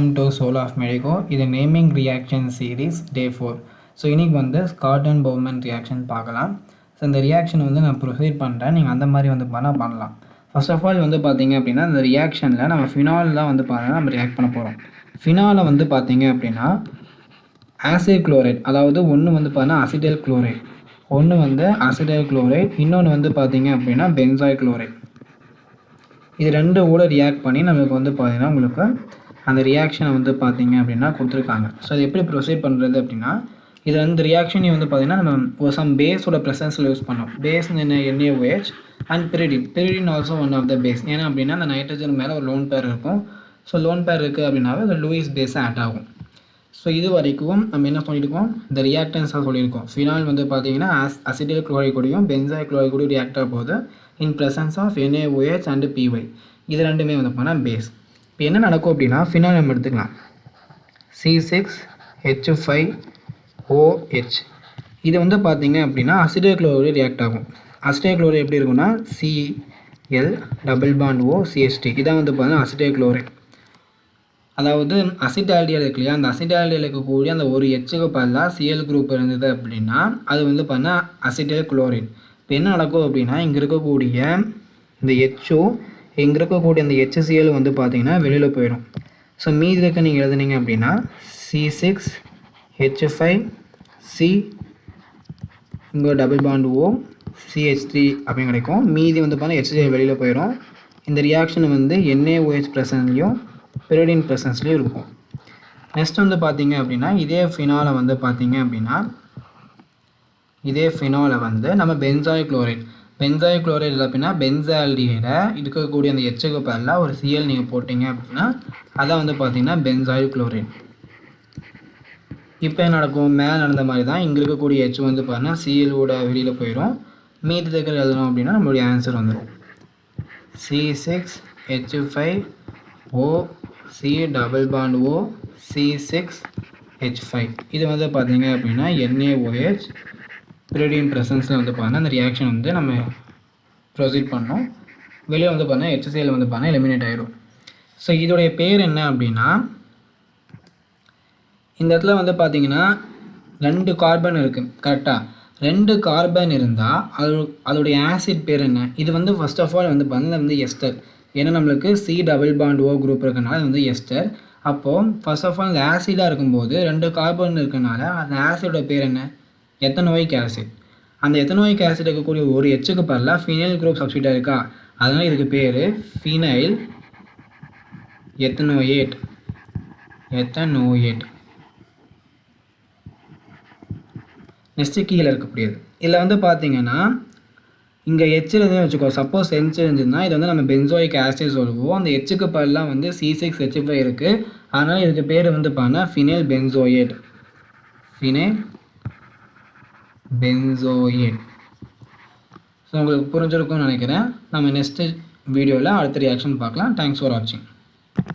Welcome to soul of medico. இது naming reaction series day 4. So இன்றைக்கி வந்து Scott and Baumann reaction பார்க்கலாம். So இந்த ரியாக்ஷன் வந்து நான் ப்ரொசீட் பண்ணுறேன், நீங்கள் அந்த மாதிரி வந்து பண்ணலாம். ஃபர்ஸ்ட் ஆஃப் ஆல் வந்து பார்த்தீங்க அப்படின்னா இந்த ரியாக்ஷனில் நம்ம ஃபினால் தான் வந்து பார்த்தீங்கன்னா நம்ம ரியாக்ட் பண்ண போகிறோம். ஃபினாலை வந்து பார்த்தீங்க அப்படின்னா ஆசிட் குளோரைட், அதாவது ஒன்று வந்து பார்த்தீங்கன்னா அசிட்டைல் குளோரைட், ஒன்று வந்து அசிட்டைல் குளோரைட், இன்னொன்று வந்து பார்த்தீங்க அப்படின்னா பென்சாயில் குளோரைட். இது ரெண்டு கூட ரியாக்ட் பண்ணி நமக்கு வந்து பார்த்தீங்கன்னா உங்களுக்கு அந்த ரியாக்ஷனை வந்து பார்த்தீங்க அப்படின்னா கொடுத்துருக்காங்க. ஸோ அது எப்படி ப்ரொசீட் பண்ணுறது அப்படின்னா, இது வந்து ரியாக்ஷனையும் வந்து பார்த்தீங்கன்னா நம்ம சம் பேஸோட ப்ரெசன்ஸில் யூஸ் பண்ணோம். பேஸ் என்ன NaOH and pyridine also one of the base. ஏன்னா அப்படின்னா அந்த நைட்ரஜன் மேலே ஒரு லோன் பேர் இருக்கும். ஸோ லோன் பேர் இருக்குது அப்படின்னாவே அது லூயிஸ் பேஸை ஆட் ஆகும். ஸோ இது வரைக்கும் நம்ம என்ன சொல்லியிருக்கோம், இந்த ரியாக்டன்ஸாக சொல்லியிருக்கோம். ஃபினால் வந்து பார்த்தீங்கன்னா அசிட்டைல் குளோரைட் கூடயும் பென்சாயில் குளோரைட் கூடயும் ரியாக்ட் ஆக போகுது in presence of NaOH and PY. இது ரெண்டுமே வந்து பார்த்தீங்கன்னா பேஸ். இப்போ என்ன நடக்கும் அப்படின்னா ஃபினால் நம்ம எடுத்துக்கலாம், C6H5OH. இது வந்து பார்த்தீங்க அப்படின்னா அசிட்டைல் குளோரைட் ரியாக்ட் ஆகும். அசிட்டைல் குளோரைட் எப்படி இருக்குன்னா Cl டபுள் பாண்ட் OCH3. இதான் வந்து பார்த்தீங்கன்னா அசிட்டைல் குளோரைட். அதாவது அசிட்டால்டியல் இருக்கு இல்லையா, அந்த அசிட்டால்டியல் இருக்கக்கூடிய அந்த ஒரு எச்சுக்கு பதிலாக Cl குரூப் இருந்தது அப்படின்னா அது வந்து பார்த்தீங்கன்னா அசிட்டைல் குளோரைட். இப்போ என்ன நடக்கும் அப்படின்னா இங்கே இருக்கக்கூடிய இந்த HO இங்கே இருக்கக்கூடிய அந்த HCl வந்து பார்த்தீங்கன்னா வெளியில் போயிடும். ஸோ மீதி இருக்க நீங்கள் எழுதுனீங்க அப்படின்னா C6H5C இங்கே டபுள் பாண்ட் O CH3 அப்படின்னு கிடைக்கும். மீதி வந்து பார்த்தீங்கன்னா HCl வெளியில் போயிடும். இந்த ரியாக்ஷன் வந்து NaOH ப்ரெசன்ஸ்லையும் பிரிடின் ப்ரெசன்ஸ்லையும் இருக்கும். நெக்ஸ்ட் வந்து பார்த்தீங்க அப்படின்னா இதே ஃபினாலை வந்து நம்ம பென்சாயில் குளோரைட் இல்லை அப்படின்னா பென்சால்டிஹைடை இருக்கக்கூடிய அந்த எச்சுக்கு பதிலாக ஒரு Cl நீங்கள் போட்டிங்க அப்படின்னா அதான் வந்து பார்த்தீங்கன்னா பென்சாயில் குளோரைட். இப்போ என்ன நடக்கும், மேலே நடந்த மாதிரி தான் இங்கே இருக்கக்கூடிய H வந்து பார்த்தீங்கன்னா Clோட வெளியில் போயிடும். மீதி இருக்கிற எழுதணும் அப்படின்னா நம்மளுடைய ஆன்சர் வந்துடும் C6H5O C double bond O C6H5. இது வந்து பார்த்தீங்க அப்படின்னா NaOH பிரிடின் ப்ரெசன்ஸில் வந்து பார்த்தீங்கன்னா அந்த ரியாக்ஷன் வந்து நம்ம ப்ரொசீட் பண்ணோம். வெளியே வந்து பார்த்தீங்கன்னா HCl வந்து பார்த்தீங்கன்னா எலிமினேட் ஆகிடும். ஸோ இதோடைய பேர் என்ன அப்படின்னா, இந்த இடத்துல வந்து பார்த்தீங்கன்னா 2 கார்பன் இருக்குது கரெக்டாக. 2 கார்பன் இருந்தால் அதோடைய ஆசிட் பேர் என்ன, இது வந்து ஃபர்ஸ்ட் ஆஃப் ஆல் வந்து பார்த்தீங்கன்னா வந்து எஸ்டர். ஏன்னா நம்மளுக்கு C double bond O group இருக்கனால வந்து எஸ்டர். அப்போது ஃபர்ஸ்ட் ஆஃப் ஆல் இந்த ஆசிடாக இருக்கும்போது 2 கார்பன் இருக்கனால அந்த ஆசிடோட பேர் என்ன, எத்தனோயிக் ஆசிட். அந்த எத்தனோயிக் ஆசிட் இருக்கக்கூடிய ஒரு எச்சுக்கு பதிலாக ஃபினைல் குரூப் சப்ஸ்டியூட் இருக்கா, அதனால் இதுக்கு பேர் ஃபினைல் எத்தனோயேட். நெக்ஸ்ட்டு கீழே இருக்கக்கூடியது இதில் வந்து பார்த்தீங்கன்னா இங்கே H இருந்துன்னு வச்சுக்கோ, சப்போஸ் H இருந்துச்சுன்னா இது வந்து நம்ம பென்சோயிக் ஆசிட் சொல்லுவோம். அந்த Hக்கு பதிலாக வந்து C6H5 இருக்குது, அதனால் இதுக்கு பேர் வந்து பார்த்தீங்கன்னா ஃபினைல் பென்சோயேட். ஸோ உங்களுக்கு புரிஞ்சிருக்கும்னு நினைக்கிறேன். நம்ம நெக்ஸ்ட்டு வீடியோவில் அடுத்த ரியாக்ஷன் பார்க்கலாம். தேங்க்ஸ் ஃபார் வாட்சிங்.